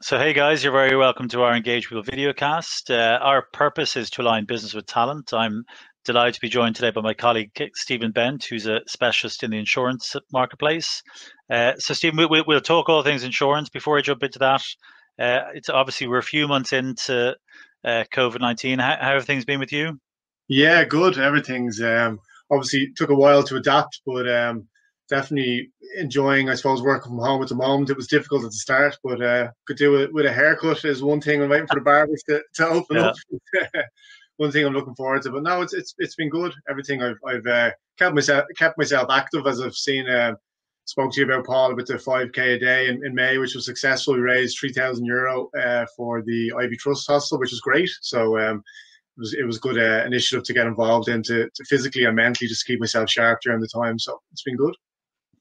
So, hey guys, you're very welcome to our Engage People videocast. Our purpose is to align business with talent. I'm delighted to be joined today by my colleague Stephen Bent, who's a specialist in the insurance marketplace. So, Stephen, we'll talk all things insurance. Before I jump into that, it's obviously we're a few months into COVID-19. How have things been with you? Yeah, good. Everything's obviously took a while to adapt, but definitely enjoying, I suppose, working from home at the moment. It was difficult at the start, but could do it with a haircut is one thing. I'm waiting for the barbers to open up. Yeah, One thing I'm looking forward to. But no, it's been good. Everything I've kept myself active as I've seen. Spoke to you about Paul about the 5K a day in May, which was successful. We raised €3,000 for the Ivy Trust Hostel, which was great. So it was good initiative to get involved in to physically and mentally just keep myself sharp during the time. So it's been good.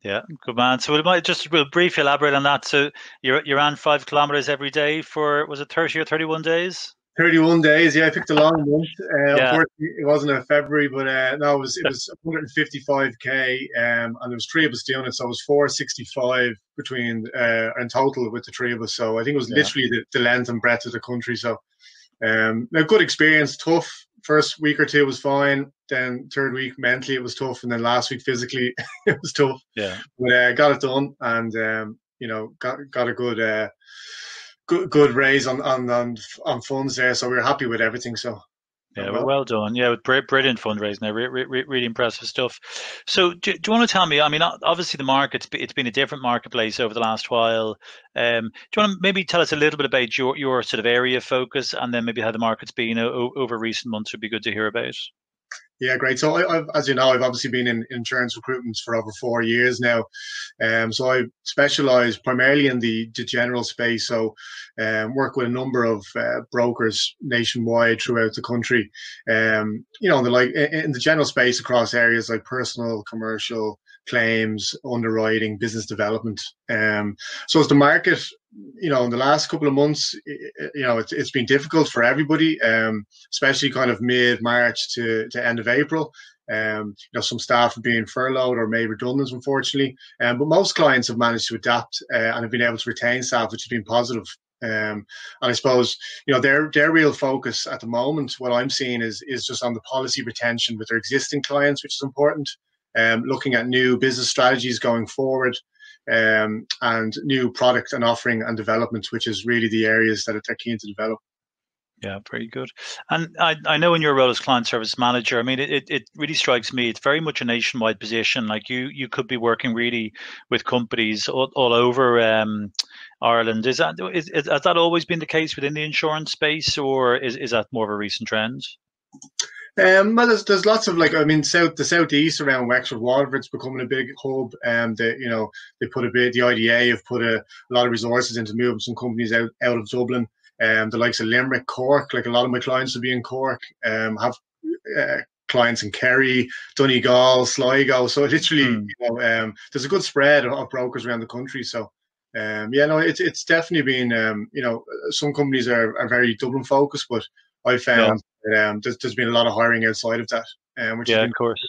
yeah, good man. So we'll briefly elaborate on that. So you ran 5 kilometers every day for was it 30 or 31 days? 31 days. Yeah, I picked a long month. Yeah, Unfortunately, it wasn't a February, but no, it was 155k, and there was three of us doing it, so it was 465 between in total with the three of us. So I think it was yeah. literally the length and breadth of the country. So a good experience. Tough. First week or two was fine. Then third week mentally it was tough, and then last week physically it was tough. Yeah. But got it done, and got a good raise on funds there. So we were happy with everything. So Yeah, went well, well. well done. Yeah, with brilliant fundraising there, really impressive stuff. So, do you want to tell me? I mean, obviously the market's it's been a different marketplace over the last while. Do you want to maybe tell us a little bit about your sort of area of focus, and then maybe how the market's been over recent months would be good to hear about. Yeah, great. So as you know, I've obviously been in insurance recruitment for over 4 years now. So I specialize primarily in the general space. So work with a number of brokers nationwide throughout the country. In the general space across areas like personal, commercial, claims, underwriting, business development. So as the market, in the last couple of months, it's been difficult for everybody, especially kind of mid March to end of April. Some staff have been furloughed or made redundant, unfortunately. But most clients have managed to adapt and have been able to retain staff, which has been positive. And I suppose their real focus at the moment, what I'm seeing is just on the policy retention with their existing clients, which is important. Looking at new business strategies going forward, and new product and offering and development, which is really the areas that they're keen to develop. Yeah, very good. And I know in your role as client service manager, I mean, it really strikes me, it's very much a nationwide position. Like you could be working really with companies all over Ireland. Has that always been the case within the insurance space, or is that more of a recent trend? Well, there's lots of the southeast around Wexford, Waterford's becoming a big hub. They put the IDA have put a lot of resources into moving some companies out of Dublin. The likes of Limerick, Cork, like a lot of my clients will be in Cork. Have clients in Kerry, Donegal, Sligo. So literally, Hmm. there's a good spread of brokers around the country. So it's definitely been some companies are very Dublin focused, but I Yeah, found that there's been a lot of hiring outside of that, which has yeah, of been course.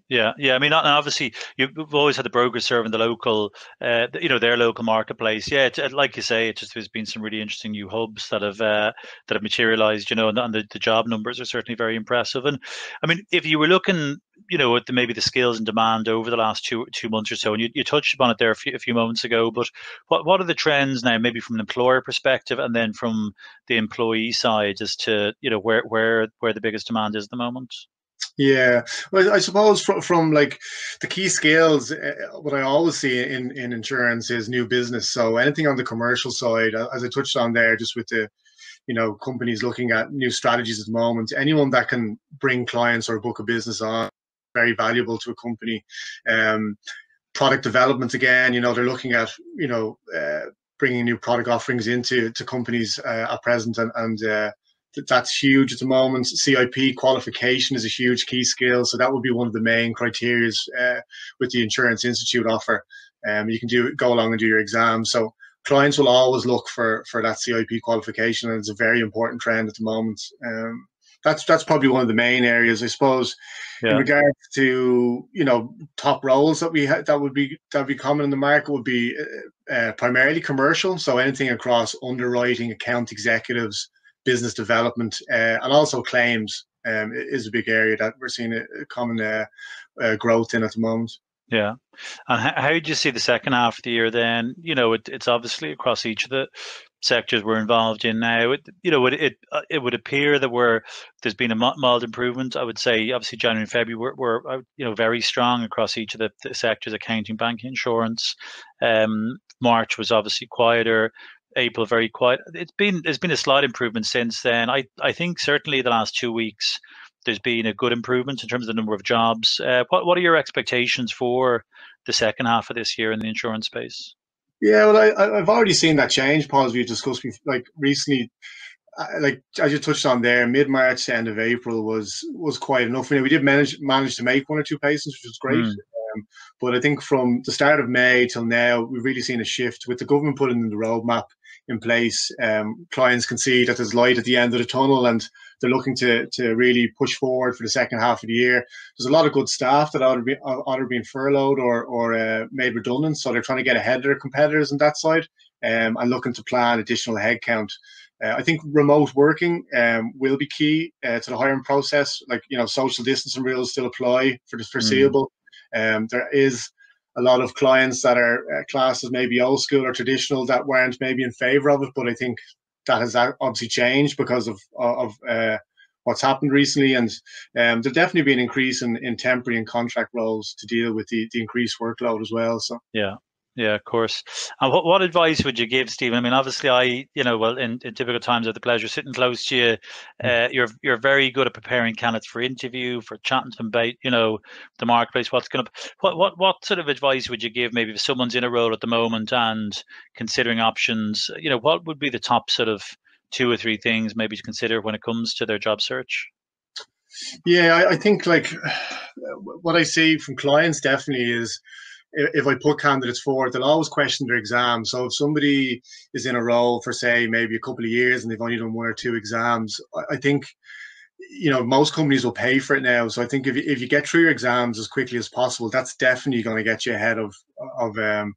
Yeah, yeah. I mean, and obviously, you've always had the brokers serving the local, their local marketplace. Yeah, like you say, it just there's been some really interesting new hubs that have materialized. And the job numbers are certainly very impressive. And I mean, if you were looking, at maybe the skills and demand over the last two months or so, and you touched upon it there a few moments ago, but what are the trends now, maybe from an employer perspective, and then from the employee side, as to where the biggest demand is at the moment? Yeah, well, I suppose from like the key skills, what I always see in insurance is new business. So anything on the commercial side, as I touched on there, just with the companies looking at new strategies at the moment, anyone that can bring clients or book a business on, very valuable to a company. Um, Product development again, they're looking at bringing new product offerings into companies at present, and that's huge at the moment. CIP qualification is a huge key skill, so that would be one of the main criteria with the Insurance Institute offer. You can go along and do your exam. So clients will always look for that CIP qualification, and it's a very important trend at the moment. that's probably one of the main areas, I suppose. In Yeah. regards to top roles that that would be common in the market would be primarily commercial, so anything across underwriting, account executives, business development, and also claims is a big area that we're seeing a common growth in at the moment. Yeah. And how do you see the second half of the year then? It's obviously across each of the sectors we're involved in now. It would appear that there's been a mild improvement. I would say, obviously, January and February were very strong across each of the sectors: accounting, banking, insurance. March was obviously quieter. April very quiet. There's been a slight improvement since then. I think certainly the last 2 weeks there's been a good improvement in terms of the number of jobs. What are your expectations for the second half of this year in the insurance space? Yeah, well, I've already seen that change, Paul, as we discussed like recently. Like as you touched on there, mid March to end of April was quite enough. We did manage to make one or two placements, which was great. Mm, But I think from the start of May till now, we've really seen a shift with the government putting the roadmap in place. Clients can see that there's light at the end of the tunnel, and they're looking to really push forward for the second half of the year. There's a lot of good staff that either been furloughed or made redundant, so they're trying to get ahead of their competitors on that side, and looking to plan additional headcount. I think remote working will be key to the hiring process. Like, social distancing rules still apply for the mm, foreseeable. There is a lot of clients that are classed as maybe old school or traditional that weren't maybe in favor of it, but I think that has obviously changed because of what's happened recently. And there'll definitely be an increase in temporary and contract roles to deal with the increased workload as well. So. yeah. Yeah, of course. And what advice would you give, Stephen? I mean, obviously, well, in typical times, I have the pleasure of sitting close to you. You're very good at preparing candidates for interview, for chatting to them about, the marketplace, what's going to. What sort of advice would you give, maybe if someone's in a role at the moment and considering options? What would be the top sort of two or three things maybe to consider when it comes to their job search? Yeah, I think like what I see from clients definitely is if I put candidates forward, they'll always question their exams. So if somebody is in a role for say maybe a couple of years and they've only done one or two exams, I think most companies will pay for it now. So I think if you get through your exams as quickly as possible, that's definitely going to get you ahead of the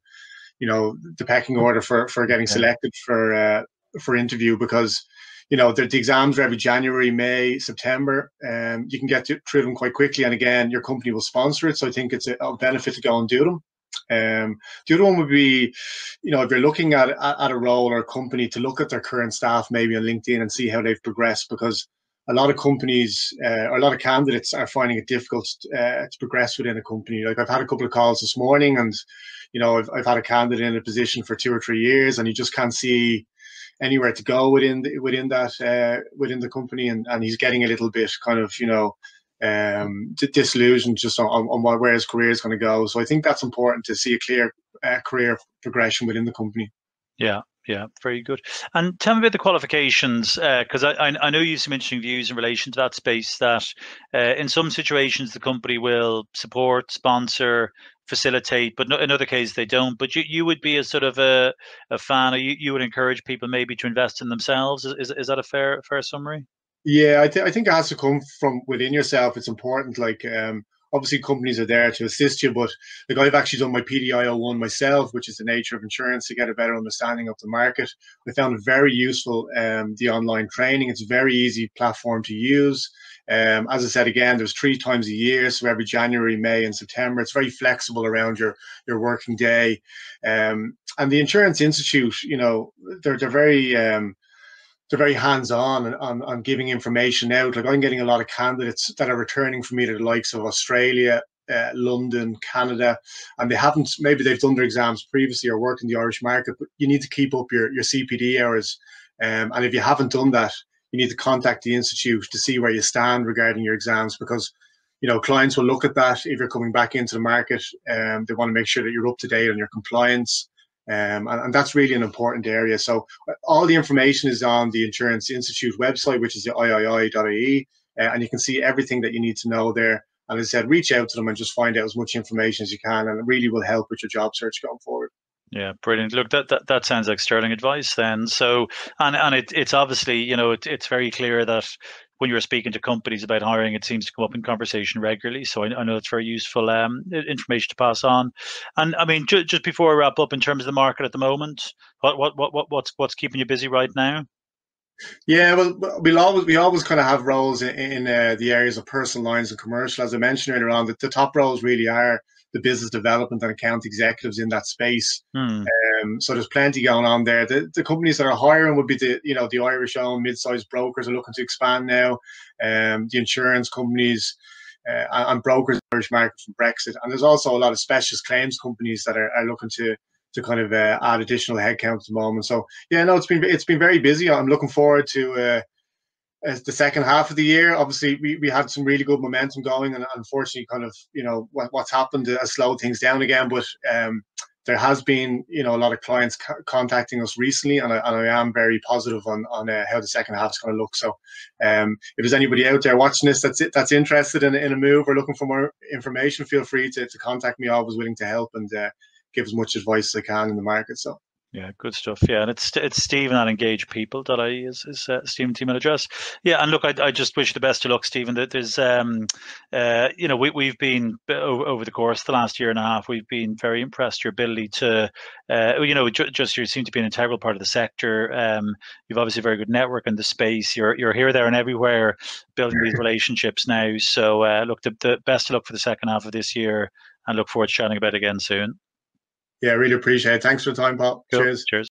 pecking order for getting Yeah. selected for interview, because the exams are every January, May, September. You can get through them quite quickly, and again, your company will sponsor it. So I think it's a benefit to go and do them. The other one would be, if you're looking at a role or a company, to look at their current staff maybe on LinkedIn and see how they've progressed, because a lot of companies or a lot of candidates are finding it difficult to progress within a company. Like I've had a couple of calls this morning, and I've had a candidate in a position for 2 or 3 years, and you just can't see anywhere to go within the company, and he's getting a little bit kind of disillusioned just on where his career is going to go. So I think that's important to see a clear career progression within the company. Yeah, yeah, very good. And tell me about the qualifications, because I know you have some interesting views in relation to that space. That in some situations the company will support, sponsor, facilitate, but in other cases they don't. But you would be a sort of a fan, or you would encourage people maybe to invest in themselves. Is that a fair summary? Yeah, I think it has to come from within yourself. It's important. Like, obviously, companies are there to assist you, but like I've actually done my PDI-01 myself, which is the nature of insurance, to get a better understanding of the market. I found it very useful. The online training, it's a very easy platform to use. As I said again, there's 3 times a year, so every January, May, and September. It's very flexible around your working day. And the Insurance Institute, they're very hands-on on giving information out. Like I'm getting a lot of candidates that are returning from either the likes of Australia, London, Canada, and maybe they've done their exams previously or worked in the Irish market, but you need to keep up your CPD hours. And if you haven't done that, you need to contact the institute to see where you stand regarding your exams, because clients will look at that if you're coming back into the market. They want to make sure that you're up to date on your compliance. And that's really an important area. So all the information is on the Insurance Institute website, which is the iii.ie, and you can see everything that you need to know there. And as I said, reach out to them and just find out as much information as you can, and it really will help with your job search going forward. Yeah, brilliant. Look, that sounds like sterling advice then. So, and it's obviously, it's very clear that when you're speaking to companies about hiring, it seems to come up in conversation regularly. So I know it's very useful information to pass on. And I mean, just before I wrap up, in terms of the market at the moment, what's keeping you busy right now? Yeah, well, we always kind of have roles in the areas of personal lines and commercial. As I mentioned earlier on, the top roles really are the business development and account executives in that space. Hmm. So there's plenty going on there. The companies that are hiring would be the Irish owned mid-sized brokers are looking to expand now. The insurance companies and brokers in the Irish market from Brexit, and there's also a lot of specialist claims companies that are looking to kind of add additional headcount at the moment. So yeah, no, it's been very busy. I'm looking forward to as the second half of the year. Obviously, we had some really good momentum going, and unfortunately, kind of what's happened has slowed things down again. But there has been a lot of clients contacting us recently, and I am very positive on how the second half is going to look. So if there's anybody out there watching this that's interested in a move or looking for more information, feel free to contact me. I'm always willing to help and give as much advice as I can in the market. So. Yeah, good stuff. Yeah, and it's Stephen at engagepeople.ie is Stephen's email address. Yeah, and look, I just wish you the best of luck, Stephen. There's we've been over the course of the last year and a half, we've been very impressed your ability to just you seem to be an integral part of the sector. You've obviously a very good network in the space. You're here, there, and everywhere building these relationships now. So look, the best of luck for the second half of this year, and look forward to chatting about it again soon. Yeah, really appreciate it. Thanks for the time, Paul. Cool. Cheers. Cheers.